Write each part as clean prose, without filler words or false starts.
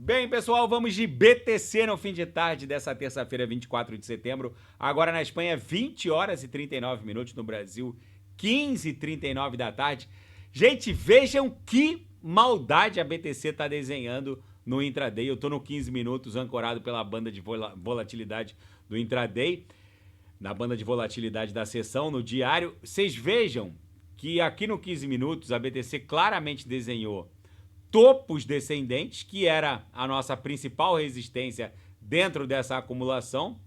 Bem, pessoal, vamos de BTC no fim de tarde dessa terça-feira, 24 de setembro. Agora na Espanha, 20 horas e 39 minutos. No Brasil, 15h39 da tarde. Gente, vejam que maldade a BTC tá desenhando no intraday. Eu tô no 15 minutos, ancorado pela banda de volatilidade do intraday, na banda de volatilidade da sessão, no diário. Vocês vejam que aqui no 15 minutos a BTC claramente desenhou topos descendentes, que era a nossa principal resistência dentro dessa acumulação,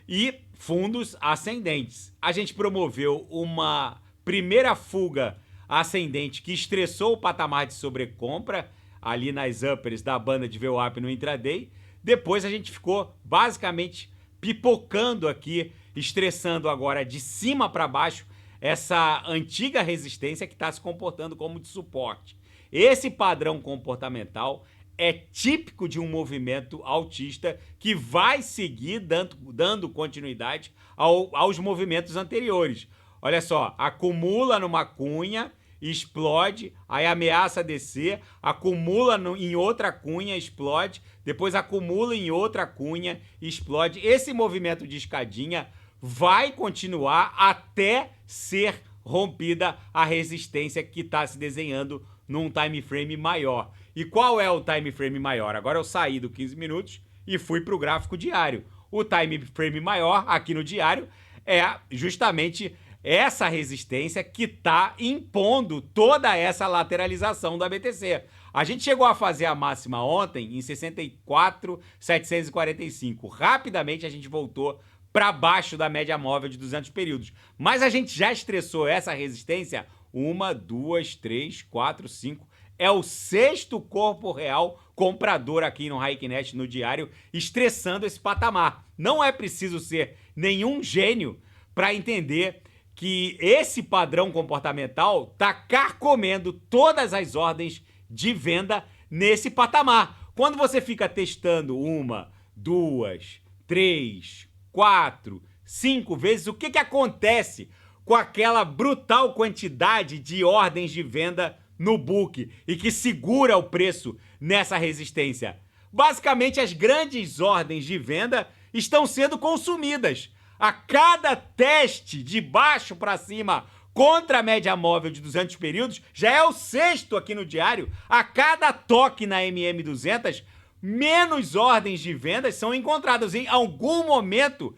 e fundos ascendentes. A gente promoveu uma primeira fuga ascendente que estressou o patamar de sobrecompra ali nas uppers da banda de VWAP no intraday. Depois a gente ficou basicamente pipocando aqui, estressando agora de cima para baixo essa antiga resistência que está se comportando como de suporte. Esse padrão comportamental é típico de um movimento altista que vai seguir dando continuidade aos movimentos anteriores. Olha só, acumula numa cunha, explode, aí ameaça descer, acumula em outra cunha, explode, depois acumula em outra cunha, explode. Esse movimento de escadinha vai continuar até ser rompida a resistência que está se desenhando num time frame maior. E qual é o time frame maior? Agora eu saí do 15 minutos e fui para o gráfico diário. O time frame maior aqui no diário é justamente essa resistência que está impondo toda essa lateralização da BTC. A gente chegou a fazer a máxima ontem em 64.745. Rapidamente a gente voltou para baixo da média móvel de 200 períodos. Mas a gente já estressou essa resistência 1, 2, 3, 4, 5. É o sexto corpo real comprador aqui no HighKnet no diário, estressando esse patamar. Não é preciso ser nenhum gênio para entender que esse padrão comportamental está carcomendo todas as ordens de venda nesse patamar. Quando você fica testando 1, 2, 3, 4, 5 vezes, o que acontece com aquela brutal quantidade de ordens de venda no book e que segura o preço nessa resistência? Basicamente, as grandes ordens de venda estão sendo consumidas. A cada teste de baixo para cima contra a média móvel de 200 períodos, já é o sexto aqui no diário. A cada toque na MM200, menos ordens de vendas são encontradas. Em algum momento,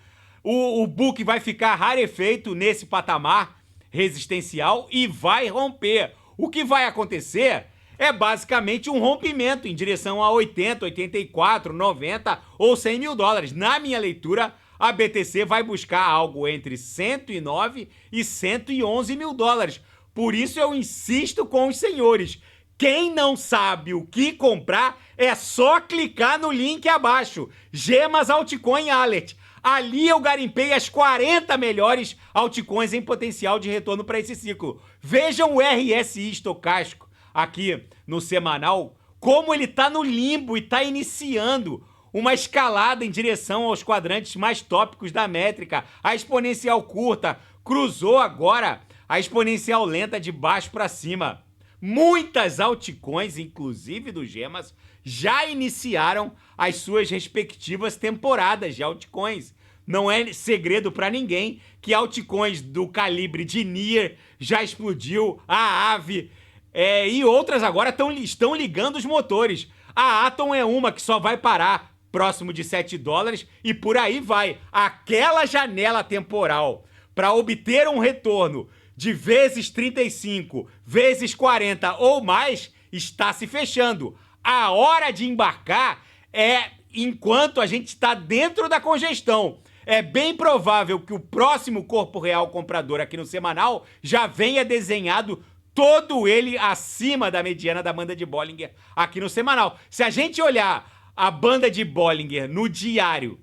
o book vai ficar rarefeito nesse patamar resistencial e vai romper. O que vai acontecer é basicamente um rompimento em direção a 80, 84, 90 ou 100 mil dólares. Na minha leitura, a BTC vai buscar algo entre 109 e 111 mil dólares. Por isso eu insisto com os senhores. Quem não sabe o que comprar, é só clicar no link abaixo. Gemas Altcoin Alert. Ali eu garimpei as 40 melhores altcoins em potencial de retorno para esse ciclo. Vejam o RSI estocástico aqui no semanal, como ele está no limbo e está iniciando uma escalada em direção aos quadrantes mais tópicos da métrica. A exponencial curta cruzou agora a exponencial lenta de baixo para cima. Muitas altcoins, inclusive do Gemas, já iniciaram as suas respectivas temporadas de altcoins. Não é segredo para ninguém que altcoins do calibre de Nier já explodiu, a Aave e outras agora estão ligando os motores. A Atom é uma que só vai parar próximo de 7 dólares e por aí vai. Aquela janela temporal para obter um retorno de vezes 35, vezes 40 ou mais, está se fechando. A hora de embarcar é enquanto a gente está dentro da congestão. É bem provável que o próximo corpo real comprador aqui no semanal já venha desenhado todo ele acima da mediana da banda de Bollinger aqui no semanal. Se a gente olhar a banda de Bollinger no diário,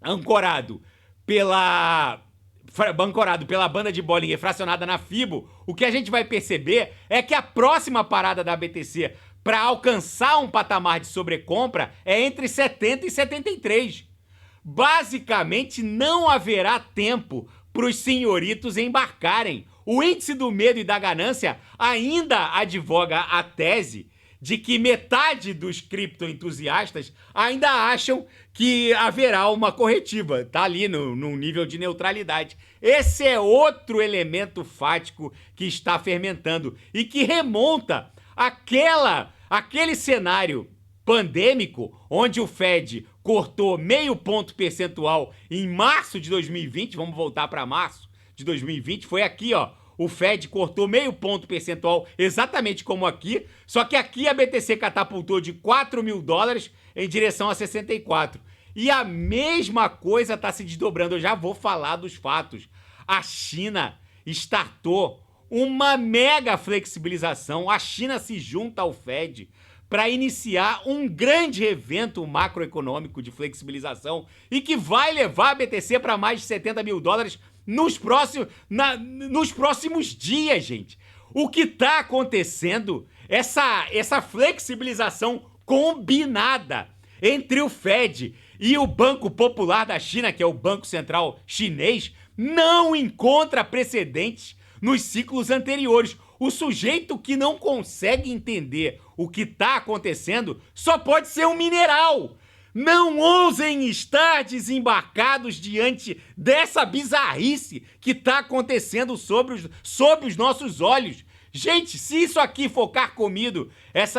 ancorado pela banda de Bollinger fracionada na Fibo, o que a gente vai perceber é que a próxima parada da BTC para alcançar um patamar de sobrecompra é entre 70 e 73. Basicamente, não haverá tempo para os senhoritos embarcarem. O índice do medo e da ganância ainda advoga a tese de que metade dos criptoentusiastas ainda acham que haverá uma corretiva. Tá ali no nível de neutralidade. Esse é outro elemento fático que está fermentando e que remonta aquele cenário pandêmico onde o Fed cortou meio ponto percentual em março de 2020. Vamos voltar para março de 2020. Foi aqui, ó. O Fed cortou meio ponto percentual, exatamente como aqui, só que aqui a BTC catapultou de 4 mil dólares em direção a 64. E a mesma coisa está se desdobrando, eu já vou falar dos fatos. A China startou uma mega flexibilização, a China se junta ao Fed para iniciar um grande evento macroeconômico de flexibilização e que vai levar a BTC para mais de 70 mil dólares nos próximos dias, gente. O que está acontecendo, essa flexibilização combinada entre o Fed e o Banco Popular da China, que é o Banco Central Chinês, não encontra precedentes nos ciclos anteriores. O sujeito que não consegue entender o que está acontecendo só pode ser um mineral. Não ousem estar desembarcados diante dessa bizarrice que está acontecendo sobre os nossos olhos. Gente, se isso aqui for carcomido,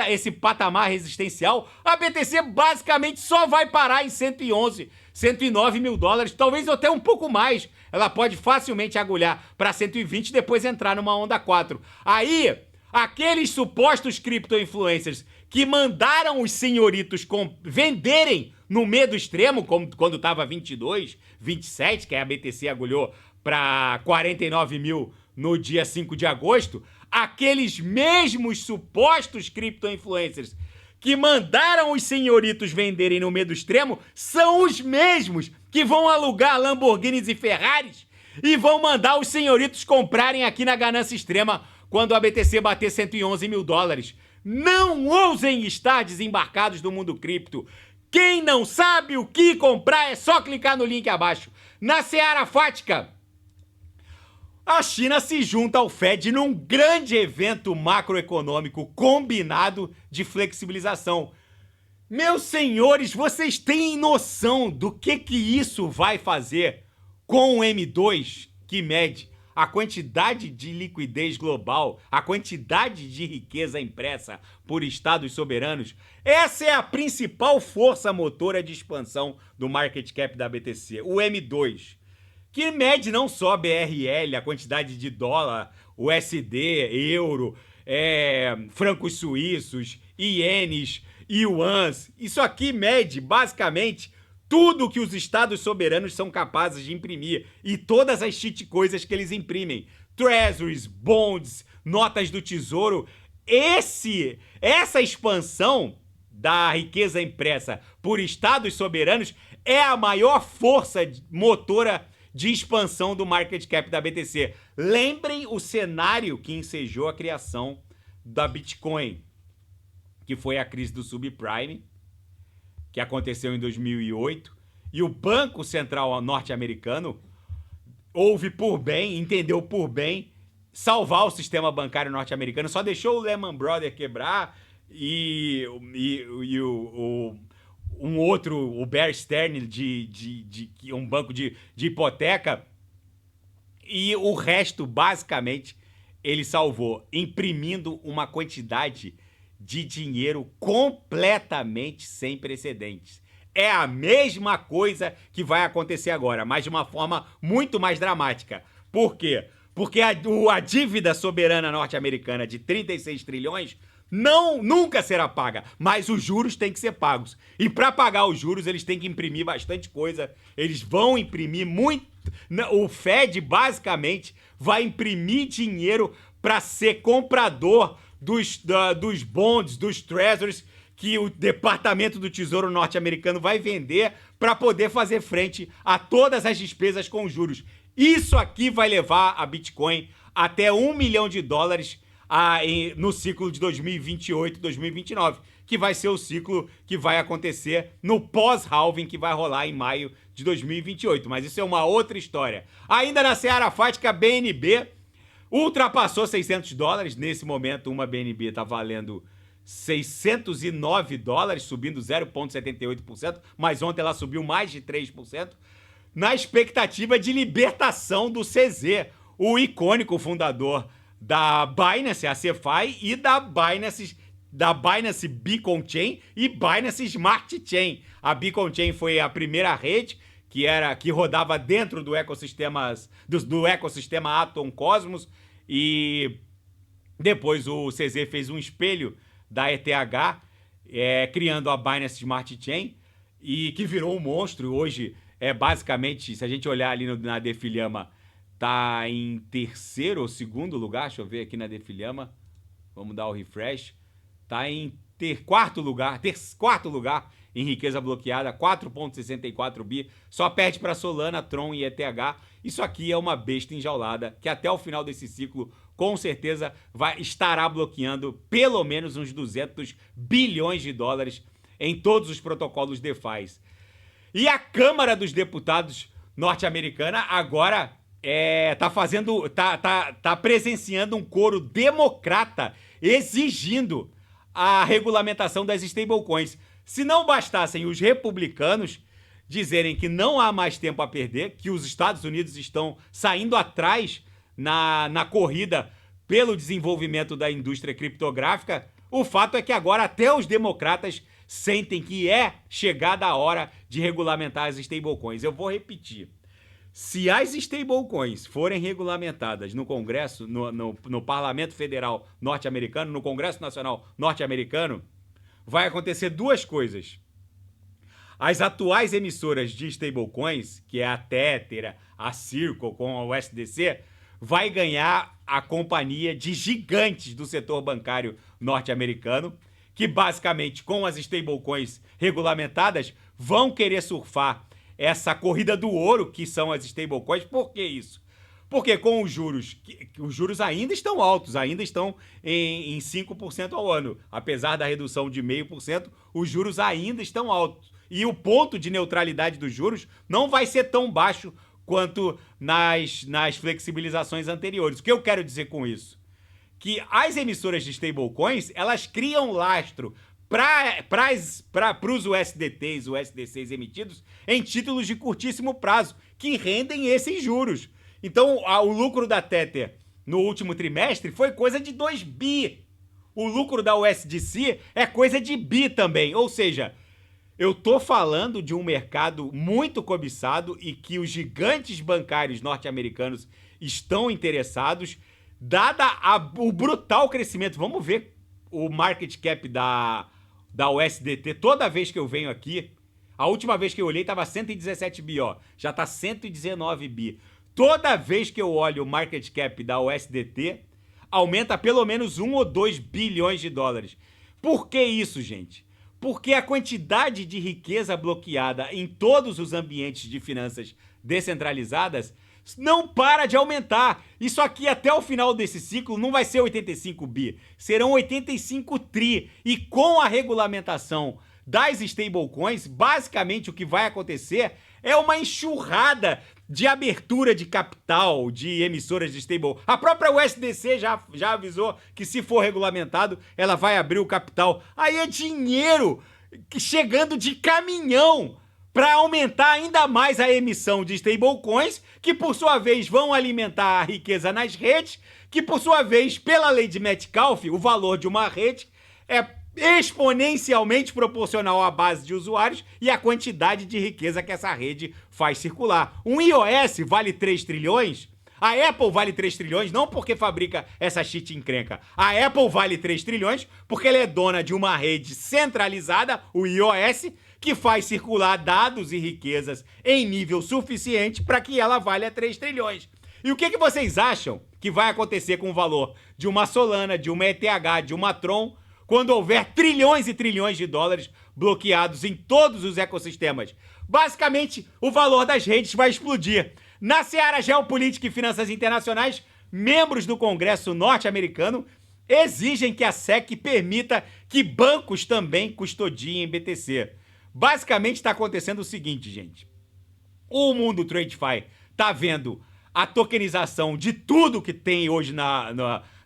esse patamar resistencial, a BTC basicamente só vai parar em 111, 109 mil dólares, talvez até um pouco mais. Ela pode facilmente agulhar para 120 e depois entrar numa onda 4. Aí, aqueles supostos cripto-influencers que mandaram os senhoritos venderem no medo extremo, como quando estava 22, 27, que a BTC agulhou para 49 mil no dia 5 de agosto, aqueles mesmos supostos cripto-influencers que mandaram os senhoritos venderem no medo extremo são os mesmos que vão alugar Lamborghinis e Ferraris e vão mandar os senhoritos comprarem aqui na ganância extrema quando a BTC bater 111 mil dólares. Não ousem estar desembarcados do mundo cripto. Quem não sabe o que comprar é só clicar no link abaixo. Na Seara Fática, a China se junta ao Fed num grande evento macroeconômico combinado de flexibilização. Meus senhores, vocês têm noção do que isso vai fazer com o M2, que mede a quantidade de liquidez global, a quantidade de riqueza impressa por estados soberanos? Essa é a principal força motora de expansão do market cap da BTC, o M2, que mede não só BRL, a quantidade de dólar, USD, euro, francos suíços, ienes, yuans. Isso aqui mede, basicamente, tudo que os estados soberanos são capazes de imprimir e todas as coisas que eles imprimem. Treasuries, bonds, notas do tesouro. Essa expansão da riqueza impressa por estados soberanos é a maior força motora de expansão do market cap da BTC. Lembrem o cenário que ensejou a criação da Bitcoin, que foi a crise do subprime, que aconteceu em 2008, e o Banco Central norte-americano entendeu por bem salvar o sistema bancário norte-americano, só deixou o Lehman Brothers quebrar e um outro, o Bear Stearns, de um banco de hipoteca, e o resto, basicamente, ele salvou, imprimindo uma quantidade de dinheiro completamente sem precedentes. É a mesma coisa que vai acontecer agora, mas de uma forma muito mais dramática. Por quê? Porque a dívida soberana norte-americana de 36 trilhões nunca será paga, mas os juros têm que ser pagos. E para pagar os juros, eles têm que imprimir bastante coisa. Eles vão imprimir muito. O Fed, basicamente, vai imprimir dinheiro para ser comprador dos bonds, dos treasuries, que o Departamento do Tesouro norte-americano vai vender para poder fazer frente a todas as despesas com juros. Isso aqui vai levar a Bitcoin até $1 milhão no ciclo de 2028, 2029, que vai ser o ciclo que vai acontecer no pós-halving que vai rolar em maio de 2028. Mas isso é uma outra história. Ainda na Seara Fática, BNB ultrapassou $600. Nesse momento, uma BNB está valendo $609, subindo 0,78%, mas ontem ela subiu mais de 3%, na expectativa de libertação do CZ, o icônico fundador da Binance, a CeFi, e da Binance Beacon Chain e Binance Smart Chain. A Beacon Chain foi a primeira rede que rodava dentro do ecossistema Atom Cosmos, e depois o CZ fez um espelho da ETH, criando a Binance Smart Chain, e que virou um monstro. Hoje basicamente, se a gente olhar ali na Defilhama, tá em terceiro ou segundo lugar. Deixa eu ver aqui na Defilhama, vamos dar o refresh. Tá em quarto lugar em riqueza bloqueada, 4,64 bi, só perde para Solana, Tron e ETH. Isso aqui é uma besta enjaulada que até o final desse ciclo com certeza estará bloqueando pelo menos uns 200 bilhões de dólares em todos os protocolos DeFi. E a Câmara dos Deputados norte-americana agora tá presenciando um coro democrata exigindo a regulamentação das stablecoins. Se não bastassem os republicanos dizerem que não há mais tempo a perder, que os Estados Unidos estão saindo atrás na corrida pelo desenvolvimento da indústria criptográfica, o fato é que agora até os democratas sentem que é chegada a hora de regulamentar as stablecoins. Eu vou repetir. Se as stablecoins forem regulamentadas no Congresso, no Parlamento Federal norte-americano, no Congresso Nacional norte-americano, vai acontecer duas coisas. As atuais emissoras de stablecoins, que é a Tether, a Circle com a USDC, vai ganhar a companhia de gigantes do setor bancário norte-americano, que basicamente com as stablecoins regulamentadas vão querer surfar essa corrida do ouro que são as stablecoins. Por que isso? Porque com os juros ainda estão altos, ainda estão em 5% ao ano. Apesar da redução de 0,5%, os juros ainda estão altos. E o ponto de neutralidade dos juros não vai ser tão baixo quanto nas flexibilizações anteriores. O que eu quero dizer com isso? Que as emissoras de stablecoins, elas criam lastro para os USDTs, USDCs emitidos em títulos de curtíssimo prazo, que rendem esses juros. Então, o lucro da Tether no último trimestre foi coisa de 2 bi. O lucro da USDC é coisa de bi também. Ou seja, eu tô falando de um mercado muito cobiçado e que os gigantes bancários norte-americanos estão interessados, o brutal crescimento. Vamos ver o market cap da USDT. Toda vez que eu venho aqui, a última vez que eu olhei estava 117 bi, ó. Já tá 119 bi. Toda vez que eu olho o market cap da USDT, aumenta pelo menos 1 ou 2 bilhões de dólares. Por que isso, gente? Porque a quantidade de riqueza bloqueada em todos os ambientes de finanças descentralizadas não para de aumentar. Isso aqui até o final desse ciclo não vai ser 85 bi, serão 85 tri. E com a regulamentação das stablecoins, basicamente o que vai acontecer é uma enxurrada de abertura de capital de emissoras de stable. A própria USDC já avisou que se for regulamentado, ela vai abrir o capital. Aí é dinheiro chegando de caminhão para aumentar ainda mais a emissão de stablecoins, que por sua vez vão alimentar a riqueza nas redes, que por sua vez, pela lei de Metcalfe, o valor de uma rede é exponencialmente proporcional à base de usuários e à quantidade de riqueza que essa rede faz circular. Um iOS vale 3 trilhões, a Apple vale 3 trilhões não porque fabrica essa cheat encrenca. A Apple vale 3 trilhões porque ela é dona de uma rede centralizada, o iOS, que faz circular dados e riquezas em nível suficiente para que ela valha 3 trilhões. E o que vocês acham que vai acontecer com o valor de uma Solana, de uma ETH, de uma Tron, quando houver trilhões e trilhões de dólares bloqueados em todos os ecossistemas? Basicamente, o valor das redes vai explodir. Na seara geopolítica e finanças internacionais, membros do Congresso norte-americano exigem que a SEC permita que bancos também custodiem BTC. Basicamente está acontecendo o seguinte, gente. O mundo TradeFi está vendo a tokenização de tudo que tem hoje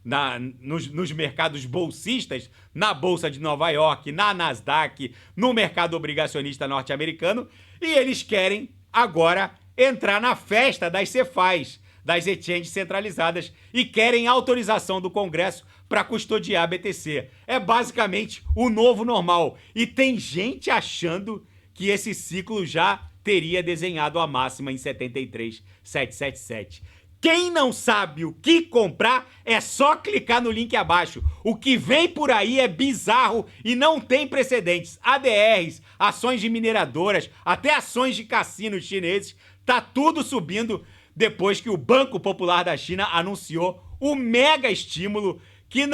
nos mercados bolsistas, na Bolsa de Nova York, na Nasdaq, no mercado obrigacionista norte-americano, e eles querem agora entrar na festa das Cefaz, das exchanges centralizadas, e querem autorização do Congresso para custodiar a BTC. É basicamente o novo normal. E tem gente achando que esse ciclo já teria desenhado a máxima em 73,777. Quem não sabe o que comprar, é só clicar no link abaixo. O que vem por aí é bizarro e não tem precedentes. ADRs, ações de mineradoras, até ações de cassinos chineses, tá tudo subindo depois que o Banco Popular da China anunciou o mega estímulo que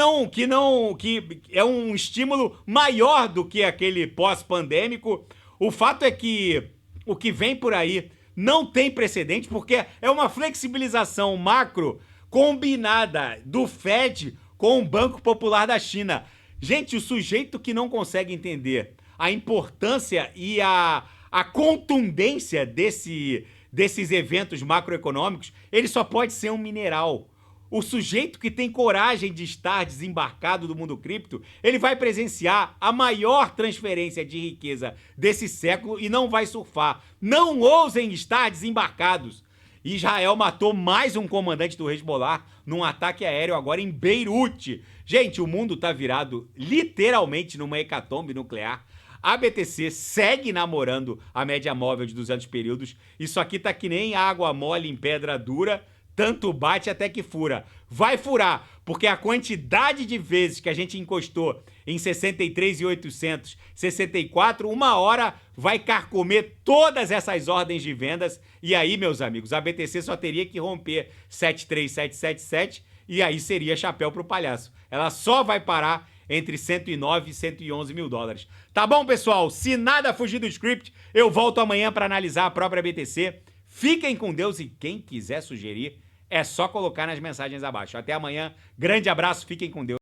é um estímulo maior do que aquele pós-pandêmico. O fato é que o que vem por aí não tem precedente, porque é uma flexibilização macro combinada do Fed com o Banco Popular da China. Gente, o sujeito que não consegue entender a importância e a contundência desses eventos macroeconômicos, ele só pode ser um mineral. O sujeito que tem coragem de estar desembarcado do mundo cripto, ele vai presenciar a maior transferência de riqueza desse século e não vai surfar. Não ousem estar desembarcados. Israel matou mais um comandante do Hezbollah num ataque aéreo agora em Beirute. Gente, o mundo tá virado literalmente numa hecatombe nuclear. A BTC segue namorando a média móvel de 200 períodos. Isso aqui tá que nem água mole em pedra dura. Tanto bate até que fura. Vai furar, porque a quantidade de vezes que a gente encostou em 63.800, 64, uma hora vai carcomer todas essas ordens de vendas. E aí, meus amigos, a BTC só teria que romper 73.777 e aí seria chapéu pro palhaço. Ela só vai parar entre 109 e 111 mil dólares. Tá bom, pessoal? Se nada fugir do script, eu volto amanhã para analisar a própria BTC. Fiquem com Deus e quem quiser sugerir, é só colocar nas mensagens abaixo. Até amanhã. Grande abraço. Fiquem com Deus.